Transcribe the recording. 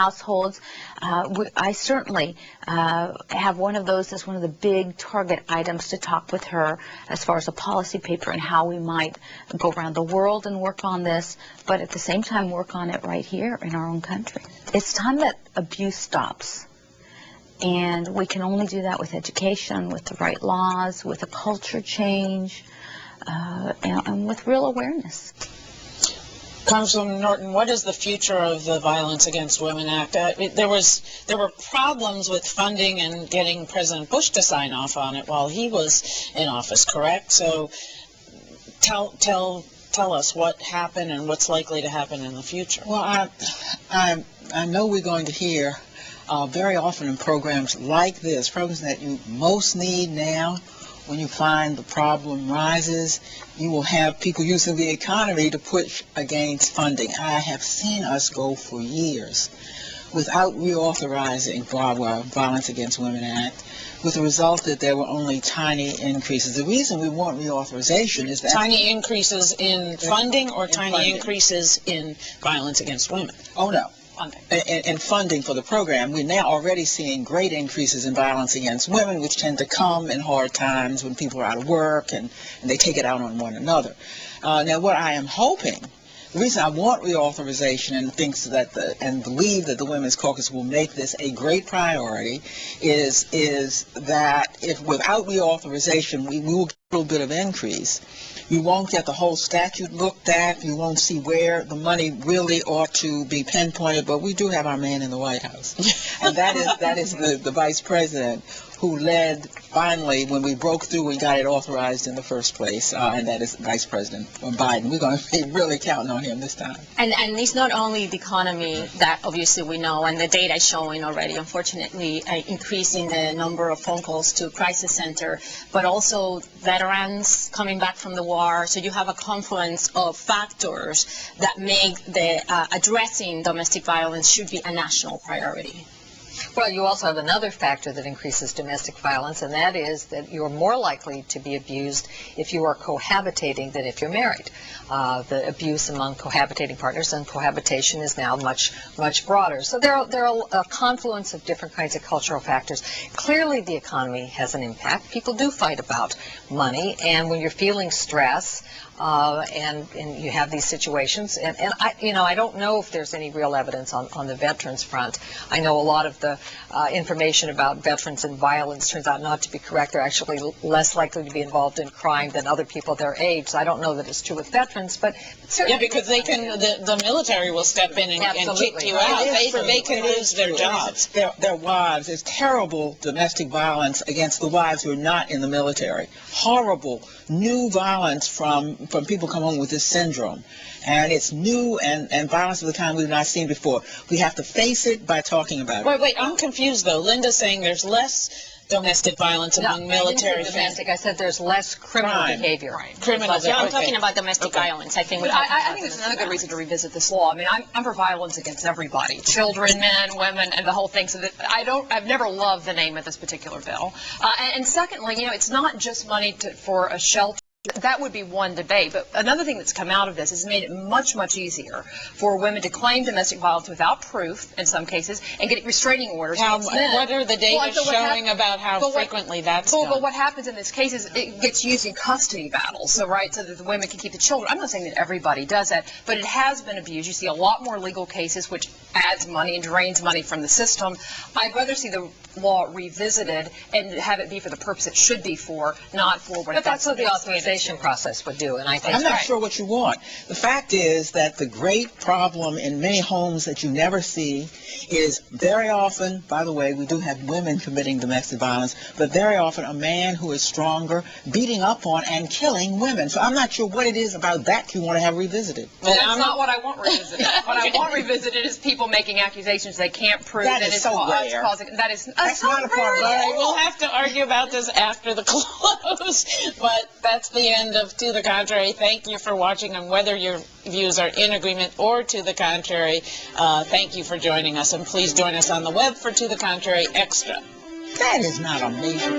households. I certainly have one of those as one of the big target items to talk with her as far as a policy paper and how we might go around the world and work on this, but at the same time work on it right here in our own country. It's time that abuse stops. And we can only do that with education, with the right laws, with a culture change, and with real awareness. Congresswoman Norton, what is the future of the Violence Against Women Act? There were problems with funding and getting President Bush to sign off on it while he was in office, correct? So tell us what happened and what's likely to happen in the future. Well, I know we're going to hear very often in programs like this, programs that you most need now, when you find the problem rises, you will have people using the economy to push against funding. I have seen us go for years without reauthorizing the Violence Against Women Act, with the result that there were only tiny increases. The reason we want reauthorization is that... Tiny increases in funding or tiny increases in violence against women? Oh, no. And funding for the program. We're now already seeing great increases in violence against women, which tend to come in hard times when people are out of work and they take it out on one another. Now, what I am hoping, the reason I want reauthorization and believe that the Women's Caucus will make this a great priority is that if without reauthorization we will get a little bit of increase. You won't get the whole statute looked at. You won't see where the money really ought to be pinpointed. But we do have our man in the White House, and that is the vice president who led finally when we broke through and got it authorized in the first place, and that is Vice President Biden. We're going to be really counting on him this time. And it's not only the economy that obviously we know, and the data is showing already, unfortunately, increasing the number of phone calls to crisis center, but also veterans coming back from the war. So you have a confluence of factors that make the addressing domestic violence should be a national priority. Well, you also have another factor that increases domestic violence, and that is that you're more likely to be abused if you are cohabitating than if you're married. The abuse among cohabitating partners, and cohabitation is now much broader. So there are a confluence of different kinds of cultural factors. Clearly, the economy has an impact. People do fight about money, and when you're feeling stress, and you have these situations, and I don't know if there's any real evidence on the veterans front. I know a lot of the information about veterans and violence turns out not to be correct. They're actually less likely to be involved in crime than other people their age. So I don't know that it's true with veterans, but yeah, because they can, the military will step in and kick you out. They can lose their jobs. Their wives. There's terrible domestic violence against the wives who are not in the military. Horrible new violence from people come home with this syndrome. And it's new and violence of the kind we've not seen before. We have to face it by talking about it. Wait, I'm confused though. Linda's saying there's less domestic violence among military domestic. I said there's less criminal behavior. Right. Criminal. Yeah, I'm talking about domestic violence. I think it's another good reason to revisit this law. I mean, I'm for violence against everybody, children, men, women, and the whole thing. So that I've never loved the name of this particular bill. And secondly, it's not just money for a shelter. That would be one debate, but another thing that's come out of this is made it much easier for women to claim domestic violence without proof in some cases and get restraining orders. What are the data showing about how frequently that's done? But what happens in this case is it gets used in custody battles, so that the women can keep the children. I'm not saying that everybody does that, but it has been abused. You see a lot more legal cases, which adds money and drains money from the system. I'd rather see the law revisited and have it be for the purpose it should be for, not for what. But that's what the authorization process would do, and I think I'm not sure what you want. The fact is that the great problem in many homes that you never see is very often, by the way, we do have women committing domestic violence, but very often a man who is stronger beating up on and killing women. So I'm not sure what it is about that you want to have revisited. Well, that's not what I want revisited. What I want revisited is people making accusations they can't prove. That is so rare. That's not a part of it. We'll have to argue about this after the close, but that's the end of To the Contrary. Thank you for watching, and whether your views are in agreement or to the contrary, thank you for joining us, and please join us on the web for To the Contrary Extra. That is not a major